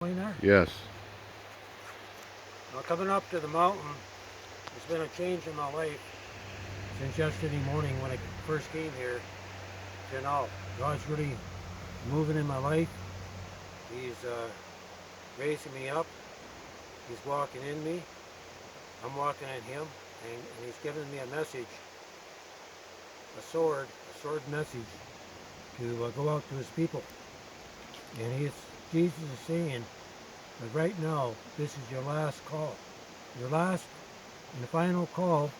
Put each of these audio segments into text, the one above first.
There. Yes. Now coming up to the mountain, there's been a change in my life since yesterday morning when I first came here to now. God's really moving in my life. He's raising me up. He's walking in me. I'm walking in Him, and He's giving me a message, a sword message to go out to His people. And Jesus is saying that right now this is your last call, your last and final call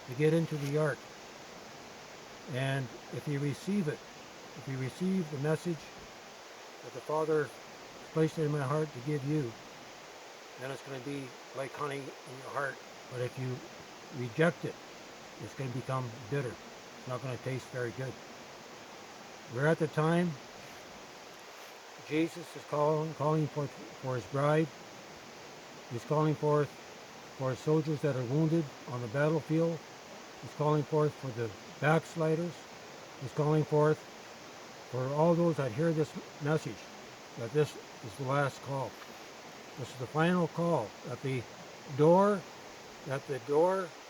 to get into the ark. And if you receive it, if you receive the message that the Father placed it in my heart to give you, then it's going to be like honey in your heart. But if you reject it, it's going to become bitter. It's not going to taste very good. We're at the time Jesus is calling for His bride. He's calling forth for His soldiers that are wounded on the battlefield. He's calling forth for the backsliders. He's calling forth for all those that hear this message, that this is the last call. This is the final call, that the door to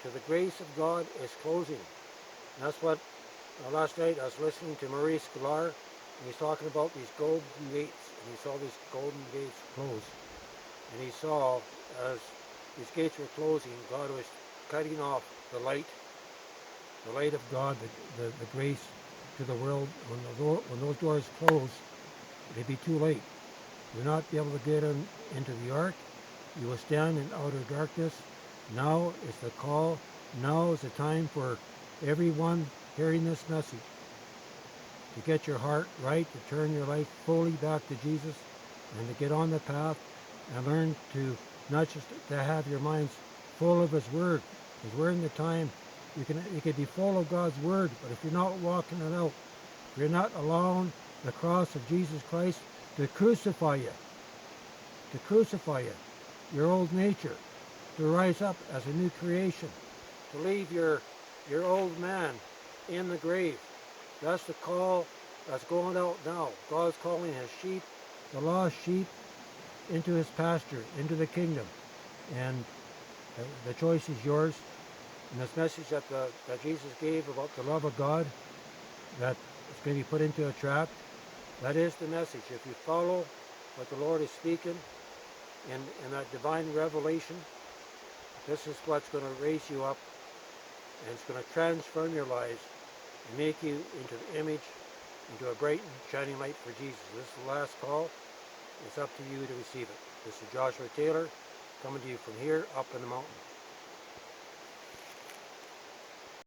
the grace of God is closing. And that's what, last night I was listening to Maurice Sklar, and he's talking about these golden gates, and he saw these golden gates close. And he saw, as these gates were closing, God was cutting off the light of God, the grace to the world. When those doors close, it'd be too late. You'll not be able to get into the ark. You will stand in outer darkness. Now is the call. Now is the time for everyone hearing this message to get your heart right, to turn your life fully back to Jesus, and to get on the path and learn to not just to have your minds full of His Word, because we're in the time you can be full of God's Word, but if you're not walking it out, if you're not allowing the cross of Jesus Christ to crucify you, your old nature, to rise up as a new creation, to leave your old man in the grave. That's the call that's going out now. God's calling His sheep, the lost sheep, into His pasture, into the kingdom. And the choice is yours. And this message that Jesus gave about the love of God, that is going to be put into a trap, that is the message. If you follow what the Lord is speaking in that divine revelation, this is what's going to raise you up, and it's going to transform your lives and make you into the image, into a bright and shining light for Jesus. This is the last call. It's up to you to receive it. This is Joshua Taylor coming to you from here up in the mountain.